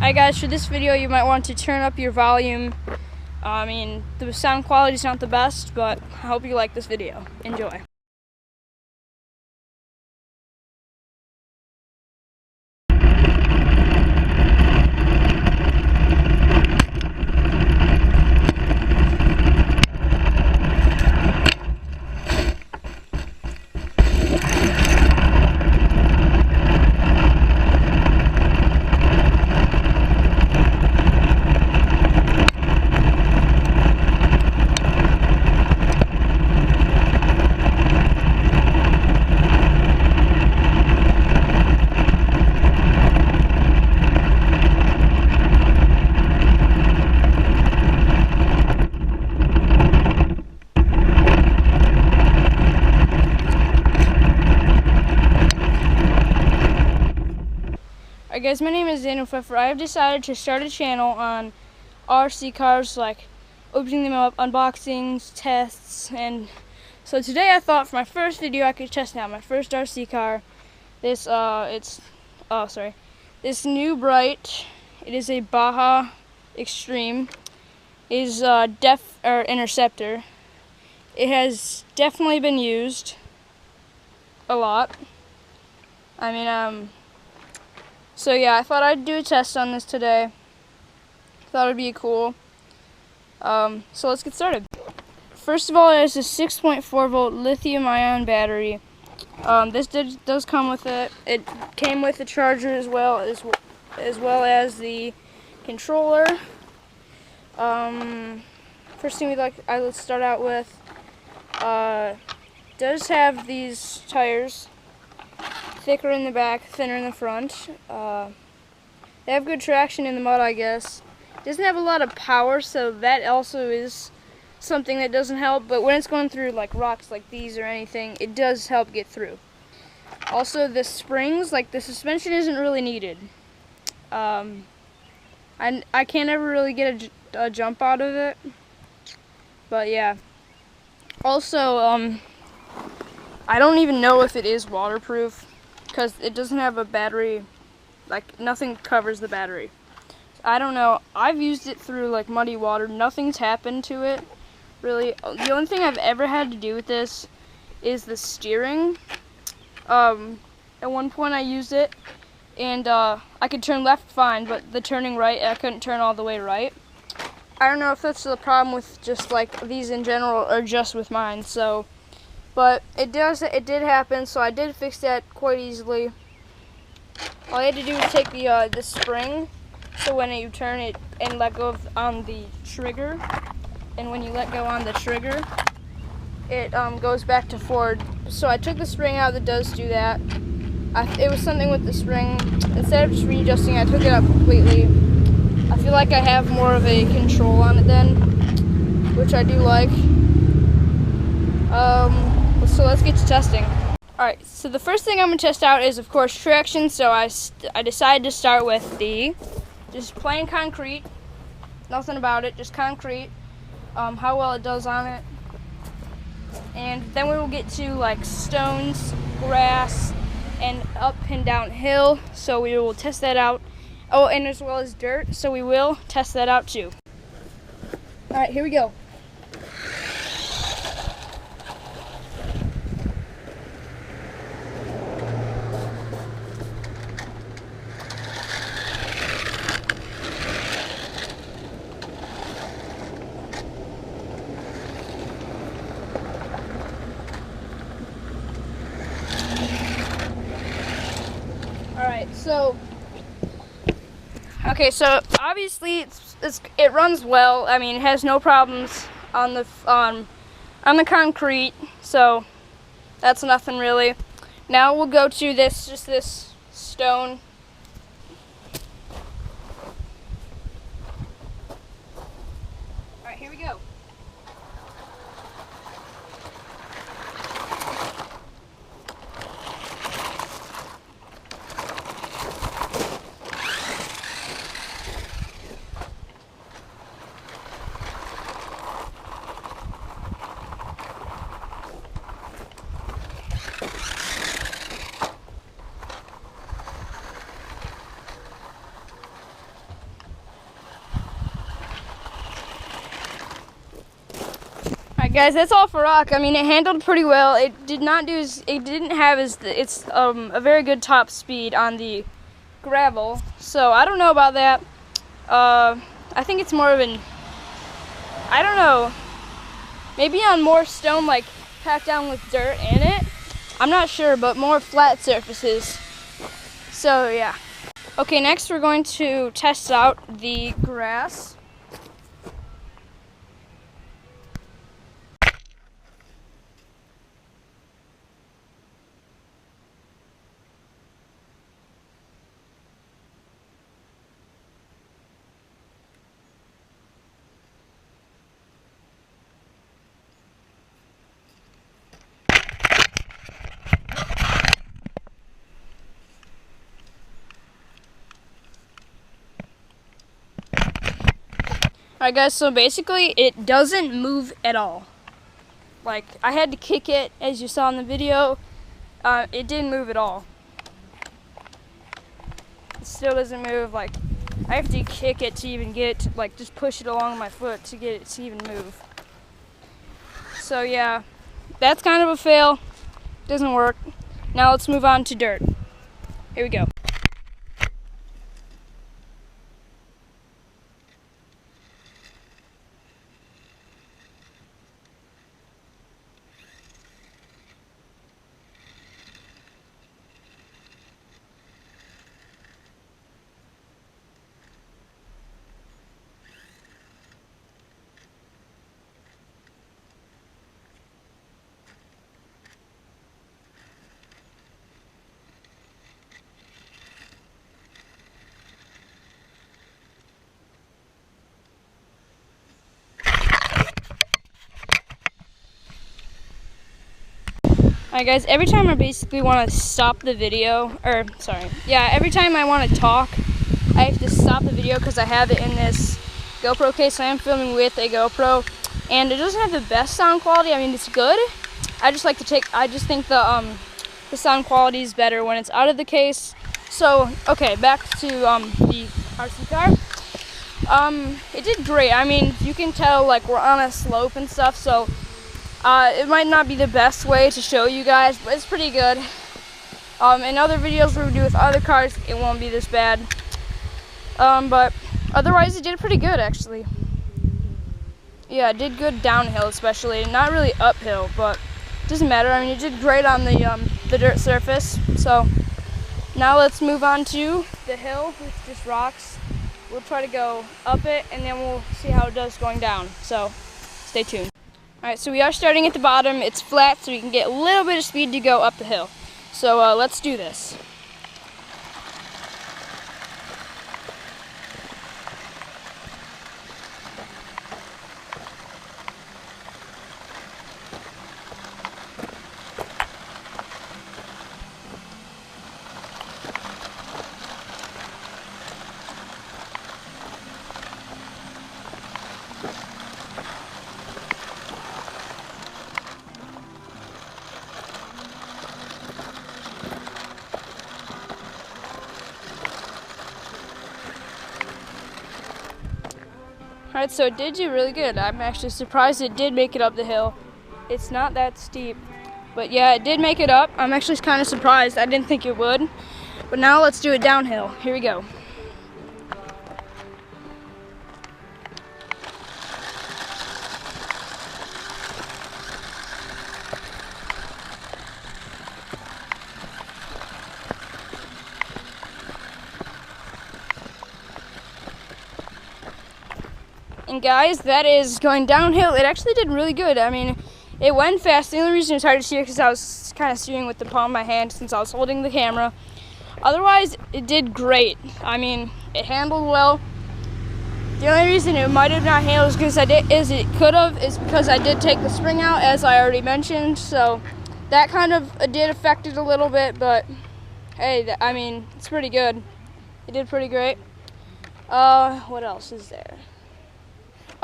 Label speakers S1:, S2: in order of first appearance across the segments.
S1: Alright guys, for this video you might want to turn up your volume. I mean, the sound quality is not the best, but I hope you like this video. Enjoy. Alright guys, my name is Daniel Pfeffer. I have decided to start a channel on RC cars, like opening them up, unboxings, tests, and so today I thought for my first video I could test out my first RC car. This this new Bright. It is a Baja Extreme. It is Interceptor. It has definitely been used a lot. I mean, so yeah, I thought I'd do a test on this today. Thought it'd be cool. So let's get started. First of all, it has a 6.4 volt lithium-ion battery. This does come with it. It came with the charger as well as the controller. First thing let's start out with. Does have these tires. Thicker in the back, thinner in the front. They have good traction in the mud, I guess. Doesn't have a lot of power, so that also is something that doesn't help. But when it's going through like rocks like these or anything, it does help get through. Also, the springs, like the suspension, isn't really needed. I can't ever really get a jump out of it. But yeah. Also, I don't even know if it is waterproof, because it doesn't have a battery, like nothing covers the battery. I don't know. I've used it through like muddy water. Nothing's happened to it, really. The only thing I've ever had to do with this is the steering. At one point I used it, and I could turn left fine, but the turning right, I couldn't turn all the way right. I don't know if that's the problem with just like these in general or just with mine, so. But it did happen, so I did fix that quite easily. All I had to do was take the spring, so when you turn it and let go on the trigger, and when you let go on the trigger, it goes back to forward. So I took the spring out that does do that. It was something with the spring. Instead of just readjusting, I took it out completely. I feel like I have more of a control on it then, which I do like. So let's get to testing. Alright, so the first thing I'm going to test out is, of course, traction. So I decided to start with just plain concrete. Nothing about it, just concrete. How well it does on it. And then we will get to like stones, grass, and up and downhill. So we will test that out. Oh, and as well as dirt. So we will test that out too. Alright, here we go. So obviously it runs well. I mean, it has no problems on the concrete, so that's nothing really. Now we'll go to this stone. All right, here we go. Guys, that's all for rock. I mean, it handled pretty well. It didn't have a very good top speed on the gravel. So I don't know about that. I think it's more of I don't know, maybe on more stone, like packed down with dirt in it. I'm not sure, but more flat surfaces. So yeah. Okay, next we're going to test out the grass. Alright guys, so basically it doesn't move at all. Like, I had to kick it, as you saw in the video. It didn't move at all. It still doesn't move. Like, I have to kick it to even get it to, like, just push it along my foot to get it to even move. So yeah, that's kind of a fail. Doesn't work. Now let's move on to dirt. Here we go. Alright guys, every time I basically want to stop the video, every time I want to talk, I have to stop the video because I have it in this GoPro case. I am filming with a GoPro, and it doesn't have the best sound quality. I mean, it's good. I just think the sound quality is better when it's out of the case. So, okay, back to the RC car. It did great. I mean, you can tell, like, we're on a slope and stuff, so it might not be the best way to show you guys, but it's pretty good. In other videos we do with other cars, it won't be this bad. But otherwise it did pretty good, actually. Yeah, it did good downhill especially, not really uphill, but it doesn't matter. I mean, it did great on the dirt surface. So now let's move on to the hill with just rocks. We'll try to go up it, and then we'll see how it does going down. So stay tuned. Alright, so we are starting at the bottom. It's flat, so we can get a little bit of speed to go up the hill. So let's do this. Alright, so it did do really good. I'm actually surprised it did make it up the hill. It's not that steep, but yeah, it did make it up. I'm actually kind of surprised. I didn't think it would. But now let's do it downhill. Here we go. And guys, that is going downhill. It actually did really good. I mean, it went fast. The only reason it was hard to steer because I was kind of steering with the palm of my hand since I was holding the camera. Otherwise, it did great. I mean, it handled well. The only reason it might have not handled is because is because I did take the spring out, as I already mentioned. So that kind of did affect it a little bit, but hey, I mean, it's pretty good. It did pretty great. What else is there?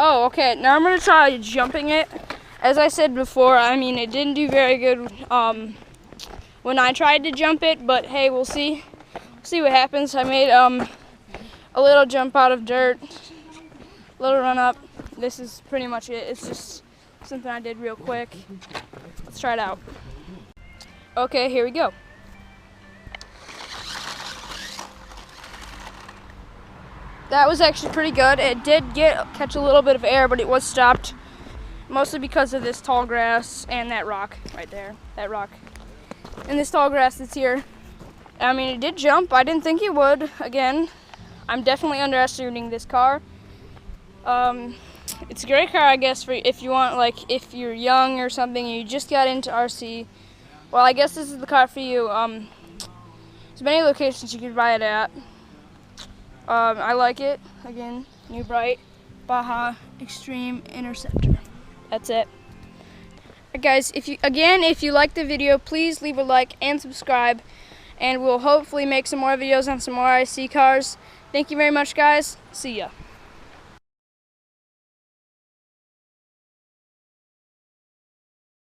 S1: Oh, okay, now I'm going to try jumping it. As I said before, I mean, it didn't do very good when I tried to jump it, but hey, we'll see. See what happens. I made a little jump out of dirt, little run up. This is pretty much it. It's just Something I did real quick. Let's try it out. Okay, here we go. That was actually pretty good. It did catch a little bit of air, but it was stopped mostly because of this tall grass and that rock right there. That rock. And this tall grass that's here. I mean, it did jump. I didn't think it would. Again, I'm definitely underestimating this car. It's a great car, I guess, for if you want, like, if you're young or something and you just got into RC. Well, I guess this is the car for you. There's many locations you could buy it at. I like it. Again, new Bright Baja Extreme Interceptor. That's it. Alright, guys, if you like the video, please leave a like and subscribe, and we'll hopefully make some more videos on some more IC cars. Thank you very much, guys. See ya.